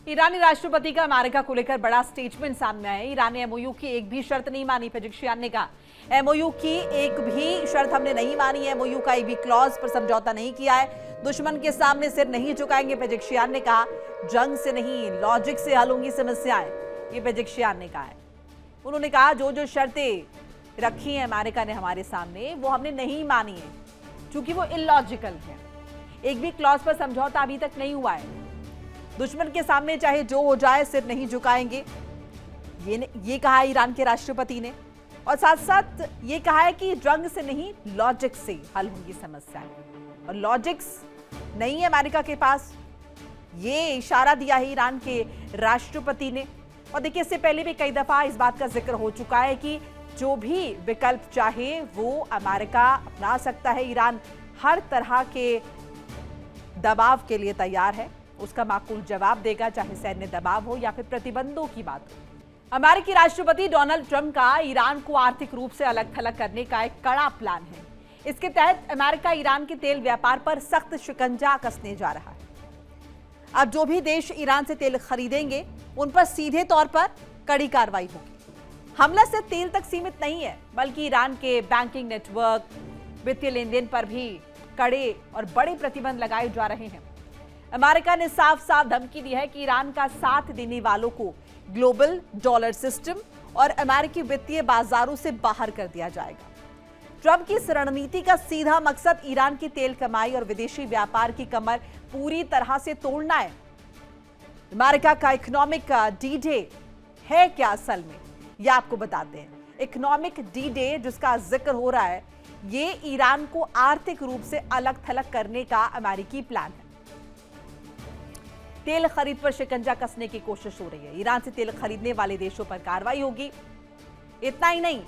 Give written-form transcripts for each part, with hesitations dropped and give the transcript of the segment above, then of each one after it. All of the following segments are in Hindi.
ईरानी राष्ट्रपति का अमेरिका को लेकर बड़ा स्टेटमेंट सामने आया है। ईरान ने एमओयू की एक भी शर्त नहीं मानी। पेजेशियान ने कहा एमओयू की एक भी शर्त हमने नहीं मानी है, एमओयू का एक भी क्लॉज पर समझौता नहीं किया है, दुश्मन के सामने सिर नहीं झुकाएंगे। पेजेशियान ने कहा जंग से नहीं लॉजिक से हल होंगी समस्याएं, ये पेजेशियान ने कहा है। उन्होंने कहा जो जो शर्तें रखी हैं अमेरिका ने हमारे सामने वो हमने नहीं मानी है, क्योंकि वो इलॉजिकल है। एक भी क्लॉज पर समझौता अभी तक नहीं हुआ है। दुश्मन के सामने चाहे जो हो जाए सिर नहीं झुकाएंगे, ये कहा है ईरान के राष्ट्रपति ने। और साथ साथ ये कहा है कि जंग से नहीं लॉजिक से हल होंगी समस्याएं, और लॉजिक्स नहीं है अमेरिका के पास, ये इशारा दिया है ईरान के राष्ट्रपति ने। और देखिए इससे पहले भी कई दफा इस बात का जिक्र हो चुका है कि जो भी विकल्प चाहे वो अमेरिका अपना सकता है। ईरान हर तरह के दबाव के लिए तैयार है, उसका माकूल जवाब देगा, चाहे सैन्य दबाव हो या फिर प्रतिबंधों की बात हो। अमेरिकी राष्ट्रपति डोनाल्ड ट्रंप का ईरान को आर्थिक रूप से अलग थलग करने का एक कड़ा प्लान है। इसके तहत अमेरिका ईरान के तेल व्यापार पर सख्त शिकंजा कसने जा रहा है। अब जो भी देश ईरान से तेल खरीदेंगे उन पर सीधे तौर पर कड़ी कार्रवाई होगी। हमला सिर्फ तेल तक सीमित नहीं है, बल्कि ईरान के बैंकिंग नेटवर्क, वित्तीय लेन देन पर भी कड़े और बड़े प्रतिबंध लगाए जा रहे हैं। अमेरिका ने साफ साफ धमकी दी है कि ईरान का साथ देने वालों को ग्लोबल डॉलर सिस्टम और अमेरिकी वित्तीय बाजारों से बाहर कर दिया जाएगा। ट्रंप की इस रणनीति का सीधा मकसद ईरान की तेल कमाई और विदेशी व्यापार की कमर पूरी तरह से तोड़ना है। अमेरिका का इकोनॉमिक डी डे है क्या असल में, ये आपको बताते हैं। इकोनॉमिक डी डे जिसका जिक्र हो रहा है, ये ईरान को आर्थिक रूप से अलग थलग करने का अमेरिकी प्लान है। तेल खरीद पर शिकंजा कसने की कोशिश हो रही है। ईरान से तेल खरीदने वाले देशों पर कार्रवाई होगी। इतना ही नहीं,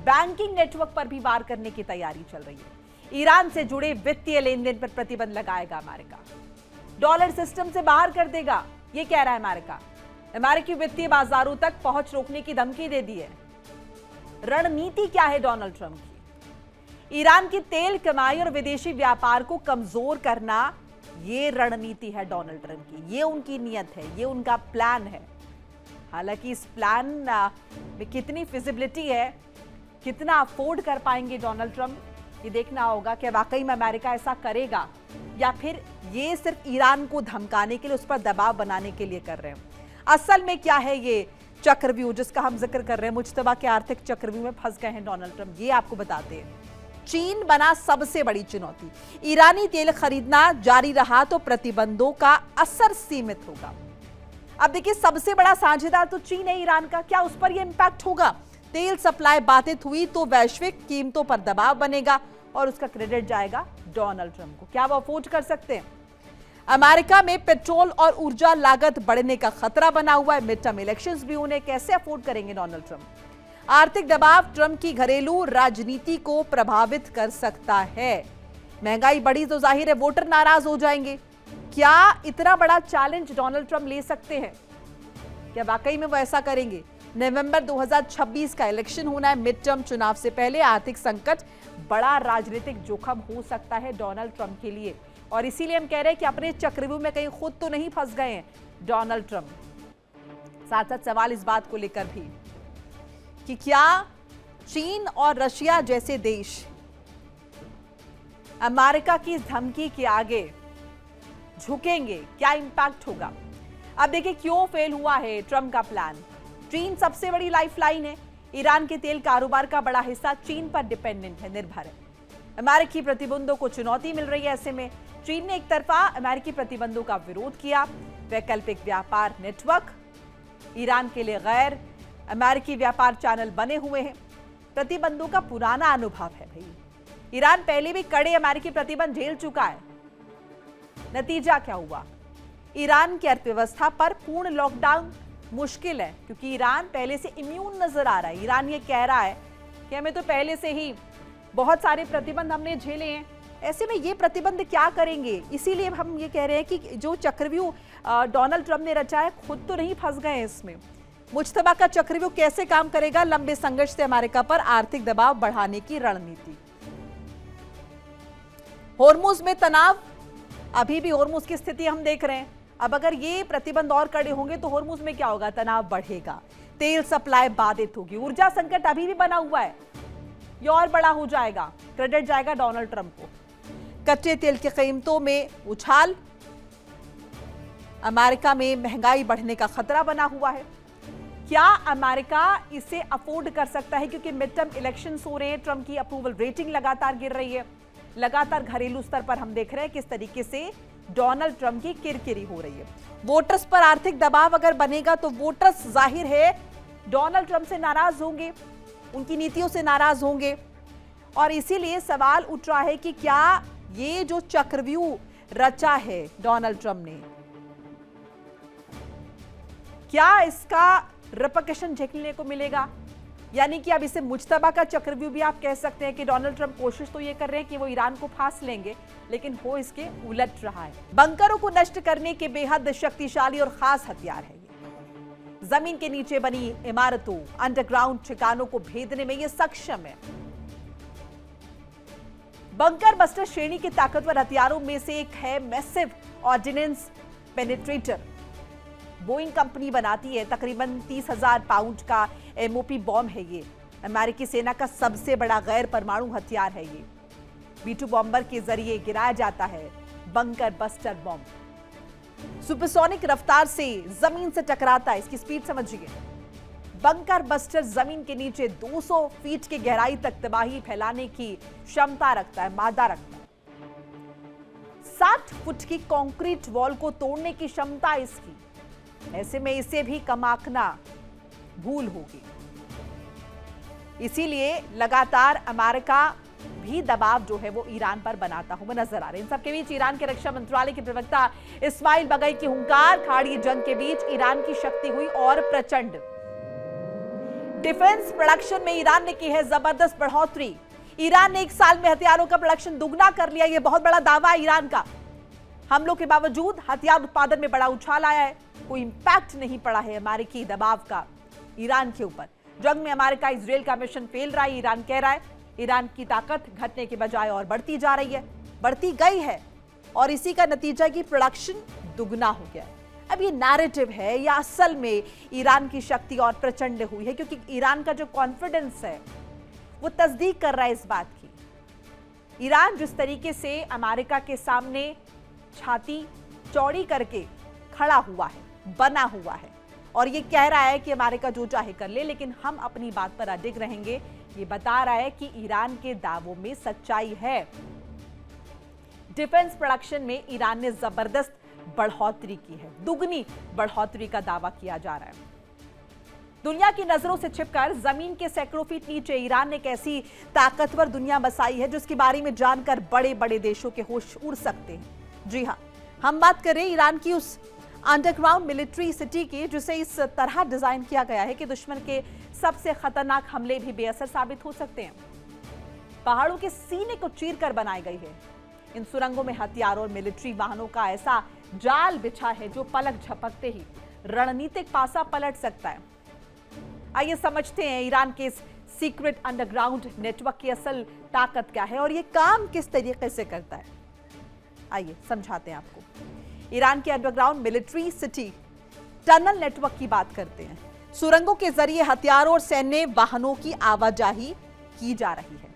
बैंकिंग नेटवर्क पर भी वार करने की तैयारी चल रही है। ईरान से जुड़े वित्तीय लेन देन पर प्रतिबंध लगाएगा अमेरिका, डॉलर सिस्टम से बाहर कर देगा, ये कह रहा है अमेरिका। अमेरिकी वित्तीय बाजारों तक पहुंच रोकने की धमकी दे दी है। रणनीति क्या है डोनाल्ड ट्रंप की? ईरान की तेल कमाई और विदेशी व्यापार को कमजोर करना, ये रणनीति है डोनाल्ड ट्रंप की, ये उनकी नीयत है, ये उनका प्लान है। हालांकि इस प्लान में कितनी फिजिबिलिटी है, कितना अफोर्ड कर पाएंगे डोनाल्ड ट्रंप, ये देखना होगा कि वाकई में अमेरिका ऐसा करेगा या फिर ये सिर्फ ईरान को धमकाने के लिए, उस पर दबाव बनाने के लिए कर रहे हैं। असल में क्या है ये चक्रव्यूह जिसका हम जिक्र कर रहे हैं, मुज्तबा के आर्थिक चक्रव्यूह में फंस गए हैं डोनाल्ड ट्रंप, ये आपको बताते हैं। चीन बना सबसे बड़ी चुनौती। ईरानी तेल खरीदना जारी रहा तो प्रतिबंधों का असर सीमित होगा। अब देखिए सबसे बड़ा साझेदार तो चीन है ईरान का, क्या उस पर यह इंपैक्ट होगा? तेल सप्लाई बाधित हुई तो वैश्विक कीमतों पर दबाव बनेगा और उसका क्रेडिट जाएगा डोनाल्ड ट्रंप को। क्या वो अफोर्ड कर सकते हैं? अमेरिका में पेट्रोल और ऊर्जा लागत बढ़ने का खतरा बना हुआ है। मिड टर्म इलेक्शंस भी उन्हें कैसे अफोर्ड करेंगे डोनाल्ड ट्रंप? आर्थिक दबाव ट्रंप की घरेलू राजनीति को प्रभावित कर सकता है। महंगाई बढ़ी तो जाहिर है वोटर नाराज हो जाएंगे। क्या इतना बड़ा चैलेंज डोनाल्ड ट्रंप ले सकते हैं? क्या वाकई में वो ऐसा करेंगे? नवंबर 2026 का इलेक्शन होना है। मिड टर्म चुनाव से पहले आर्थिक संकट बड़ा राजनीतिक जोखिम हो सकता है डोनाल्ड ट्रंप के लिए, और इसीलिए हम कह रहे हैं कि अपने चक्रव्यूह में कहीं खुद तो नहीं फंस गए हैं डोनाल्ड ट्रंप। साथ साथ सवाल इस बात को लेकर भी कि क्या चीन और रशिया जैसे देश अमेरिका की धमकी के आगे झुकेंगे? क्या इंपैक्ट होगा? अब देखिए क्यों फेल हुआ है ट्रंप का प्लान। चीन सबसे बड़ी लाइफलाइन है। ईरान के तेल कारोबार का बड़ा हिस्सा चीन पर डिपेंडेंट है, निर्भर है। अमेरिकी प्रतिबंधों को चुनौती मिल रही है। ऐसे में चीन ने एक तरफा अमेरिकी प्रतिबंधों का विरोध किया। वैकल्पिक व्यापार नेटवर्क, ईरान के लिए गैर अमेरिकी व्यापार चैनल बने हुए हैं। प्रतिबंधों का पुराना अनुभव है भाई। ईरान पहले भी कड़े अमेरिकी प्रतिबंध झेल चुका है। नतीजा क्या हुआ? ईरान की अर्थव्यवस्था पर पूर्ण लॉकडाउन मुश्किल है, क्योंकि ईरान पहले से इम्यून नजर आ रहा है। ईरान ये कह रहा है कि हमें तो पहले से ही बहुत सारे प्रतिबंध हमने झेले हैं, ऐसे में ये प्रतिबंध क्या करेंगे? इसीलिए हम ये कह रहे हैं कि जो चक्रव्यूह डोनाल्ड ट्रंप ने रचा है, खुद तो नहीं फंस गए हैं इसमें। मुज्तबा का चक्रव्यूह कैसे काम करेगा? लंबे संघर्ष से अमेरिका पर आर्थिक दबाव बढ़ाने की रणनीति। होर्मुज में तनाव, अभी भी होर्मुज की स्थिति हम देख रहे हैं। अब अगर ये प्रतिबंध और कड़े होंगे तो होर्मुज में क्या होगा, तनाव बढ़ेगा, तेल सप्लाई बाधित होगी, ऊर्जा संकट अभी भी बना हुआ है, ये और बड़ा हो जाएगा, क्रेडिट जाएगा डोनाल्ड ट्रंप को। कच्चे तेल की कीमतों में उछाल, अमेरिका में महंगाई बढ़ने का खतरा बना हुआ है। क्या अमेरिका इसे अफोर्ड कर सकता है, क्योंकि मिड टर्म इलेक्शंस हो रहे हैं, ट्रंप की अप्रूवल रेटिंग लगातार गिर रही है, लगातार घरेलू स्तर पर हम देख रहे हैं किस तरीके से डोनाल्ड ट्रंप की किरकिरी हो रही है। वोटर्स पर आर्थिक दबाव अगर बनेगा तो वोटर्स जाहिर है डोनाल्ड ट्रंप से नाराज होंगे, उनकी नीतियों से नाराज होंगे, और इसीलिए सवाल उठ रहा है कि क्या ये जो चक्रव्यूह रचा है डोनाल्ड ट्रंप ने, क्या इसका रिपरकशन झेलने को मिलेगा, यानी कि अब इसे मुज्तबा का चक्रव्यूह भी आप कह सकते हैं कि डोनाल्ड ट्रंप कोशिश तो ये कर रहे हैं कि वो ईरान को फांस लेंगे, लेकिन हो इसके उलट रहा है। बंकरों को नष्ट करने के बेहद शक्तिशाली और खास हथियार है ये। जमीन के नीचे बनी इमारतों, अंडरग्राउंड ठिकानों को भेदने में ये सक्षम है। बंकर बस्टर श्रेणी के ताकतवर हथियारों में से एक है massive ordnance penetrator. Boeing company बनाती है, तकरीबन 30,000 पाउंड का एमओपी बॉम्ब है ये। अमेरिकी सेना का सबसे बड़ा गैर परमाणु हथियार है ये। B-2 बॉम्बर के जरिए गिराया जाता है बंकर बस्टर बॉम्ब। सुपरसोनिक रफ्तार से जमीन से टकराता है, इसकी स्पीड समझिए। बंकर बस्टर जमीन के नीचे 200 फीट की गहराई तक तबाही फैलाने की क्षमता रखता है, मादा रखता है। 60 फुट की कंक्रीट वॉल को तोड़ने की क्षमता इसकी, ऐसे में इसे भी कम आंकना भूल होगी। इसीलिए लगातार अमेरिका भी दबाव जो है वो ईरान पर बनाता हुआ नजर आ रहा है। इन सबके बीच ईरान के रक्षा मंत्रालय के प्रवक्ता इस्माइल बगई की हुंकार, खाड़ी जंग के बीच ईरान की शक्ति हुई और प्रचंड। डिफेंस प्रोडक्शन में ईरान ने की है जबरदस्त बढ़ोतरी। ईरान ने 1 साल में हथियारों का प्रोडक्शन दुगना कर लिया, यह बहुत बड़ा दावा है ईरान का। हमलों के बावजूद हथियार उत्पादन में बड़ा उछाल आया है, कोई इंपैक्ट नहीं पड़ा है अमेरिकी दबाव का ईरान के ऊपर। जंग में अमेरिका इजराइल का मिशन फेल रहा है, ईरान कह रहा है। ईरान की ताकत घटने के बजाय और बढ़ती जा रही है, बढ़ती गई है, और इसी का नतीजा कि प्रोडक्शन दुगना हो गया। अब ये नैरेटिव है या असल में ईरान की शक्ति और प्रचंड हुई है, क्योंकि ईरान का जो कॉन्फिडेंस है वो तस्दीक कर रहा है इस बात की। ईरान जिस तरीके से अमेरिका के सामने छाती चौड़ी करके खड़ा हुआ है, बना हुआ है, और ये कह रहा है कि अमेरिका जो चाहे कर ले, लेकिन हम अपनी बात पर अडिग रहेंगे, ये बता रहा है कि ईरान के दावों में सच्चाई है। डिफेंस प्रोडक्शन में ईरान ने जबरदस्त बढ़ोतरी की है, दुगनी बढ़ोतरी का दावा किया जा रहा है। दुनिया की नजरों से छिपकर जमीन के सैकड़ों फीट नीचे ईरान ने एक ऐसी ताकतवर दुनिया बसाई है जिसके बारे में जानकर बड़े बड़े देशों के होश उड़ सकते हैं। जी हां, हम बात कर रहे हैं ईरान की उस अंडरग्राउंड मिलिट्री सिटी की, जिसे इस तरह डिजाइन किया गया है कि दुश्मन के सबसे खतरनाक हमले भी बेअसर साबित हो सकते हैं। पहाड़ों के सीने को चीरकर बनाई गई है। इन सुरंगों में हथियारों और मिलिट्री वाहनों का ऐसा जाल बिछा है जो पलक झपकते ही रणनीतिक पासा पलट सकता है। आइए समझते हैं ईरान के इस सीक्रेट अंडरग्राउंड नेटवर्क की असल ताकत क्या है और ये काम किस तरीके से करता है। आइए समझाते हैं आपको। ईरान के underground military city tunnel network की बात करते हैं। सुरंगों के जरिए हथियारों और सैन्य वाहनों की आवाजाही की जा रही है।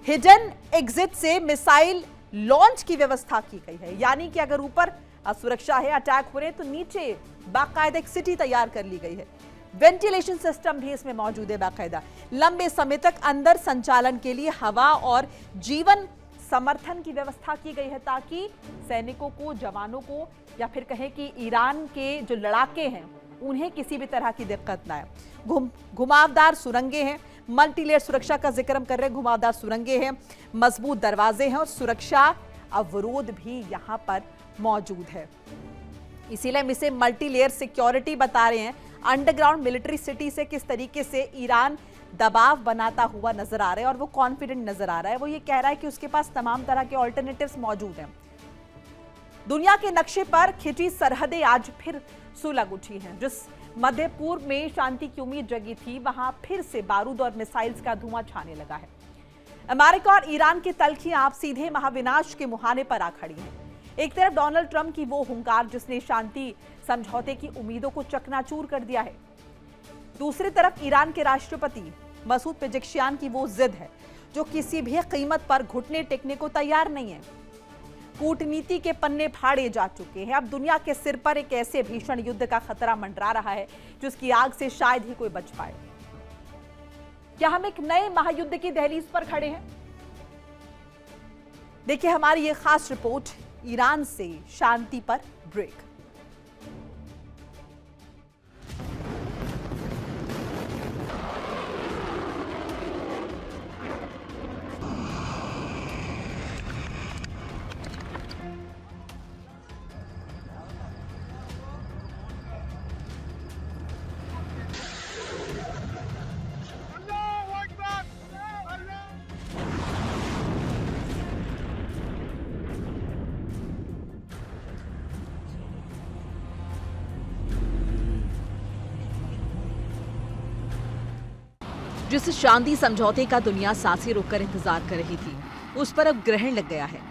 हिडन एग्जिट से मिसाइल लॉन्च की व्यवस्था की गई है, यानी कि अगर ऊपर असुरक्षा है, अटैक हो रहे, तो नीचे बाकायदा एक सिटी तैयार कर ली गई है। वेंटिलेशन सिस्टम भी इसमें मौजूद है बाकायदा। लंबे समय तक अंदर संचालन के लिए हवा और जीवन समर्थन की व्यवस्था की गई है, ताकि सैनिकों को, जवानों को, या फिर कहें कि ईरान के जो लड़ाके हैं उन्हें किसी भी तरह की दिक्कत ना आए। घुमावदार सुरंगें हैं, मल्टीलेयर सुरक्षा का जिक्र हम कर रहे हैं। घुमावदार सुरंगें हैं, मजबूत दरवाजे हैं और सुरक्षा अवरोध भी यहां पर मौजूद है। इसीलिए हम इसे मल्टीलेयर सिक्योरिटी बता रहे हैं। अंडरग्राउंड मिलिट्री सिटी से किस तरीके से ईरान दबाव बनाता हुआ नजर आ रहा है और वो कॉन्फिडेंट नजर आ रहा है। वो ये कह रहा है कि उसके पास तमाम तरह के ऑल्टरनेटिव्स मौजूद हैं। दुनिया के नक्शे पर खिंची सरहदें आज फिर सुलग उठी हैं। जिस मध्य पूर्व में शांति की उम्मीद जगी थी, वहां फिर से बारूद और मिसाइल्स का धुआं छाने लगा है। अमेरिका और ईरान की तल्खियां आप सीधे महाविनाश के मुहाने पर आ खड़ी हैं। एक तरफ डोनाल्ड ट्रंप की वो हुंकार जिसने शांति समझौते की उम्मीदों को चकनाचूर कर दिया है, दूसरी तरफ ईरान के राष्ट्रपति मसूद पेजेश्कियान की वो जिद है जो किसी भी कीमत पर घुटने टेकने को तैयार नहीं है। कूटनीति के पन्ने फाड़े जा चुके हैं। अब दुनिया के सिर पर एक ऐसे भीषण युद्ध का खतरा मंडरा रहा है जिसकी आग से शायद ही कोई बच पाए। क्या हम एक नए महायुद्ध की दहलीज पर खड़े हैं? देखिए हमारी ये खास रिपोर्ट, ईरान से शांति पर ब्रेक। जिस शांति समझौते का दुनिया सांसें रोककर इंतजार कर रही थी, उस पर अब ग्रहण लग गया है।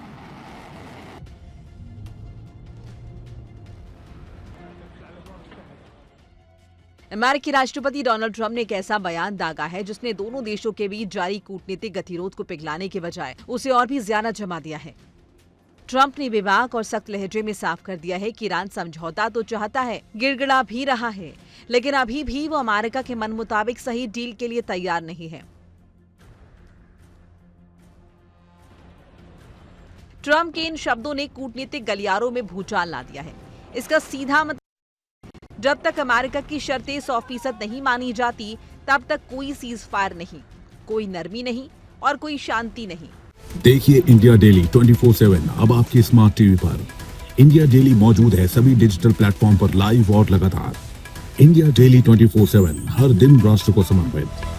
अमेरिकी राष्ट्रपति डोनाल्ड ट्रंप ने एक ऐसा बयान दागा है जिसने दोनों देशों के बीच जारी कूटनीतिक गतिरोध को पिघलाने के बजाय उसे और भी ज्यादा जमा दिया है। ट्रंप ने बेबाक और सख्त लहजे में साफ कर दिया है कि ईरान समझौता तो चाहता है, गिड़गिड़ा भी रहा है, लेकिन अभी भी वो अमेरिका के मन मुताबिक सही डील के लिए तैयार नहीं है। ट्रंप के इन शब्दों ने कूटनीतिक गलियारों में भूचाल ला दिया है। इसका सीधा मतलब जब तक अमेरिका की शर्तें 100% नहीं मानी जाती, तब तक कोई सीज फायर नहीं, कोई नरमी नहीं और कोई शांति नहीं। देखिए इंडिया डेली 24/7 अब आपके स्मार्ट टीवी पर। इंडिया डेली मौजूद है सभी डिजिटल प्लेटफॉर्म पर लाइव और लगातार। इंडिया डेली 24/7 हर दिन राष्ट्र को समर्पित।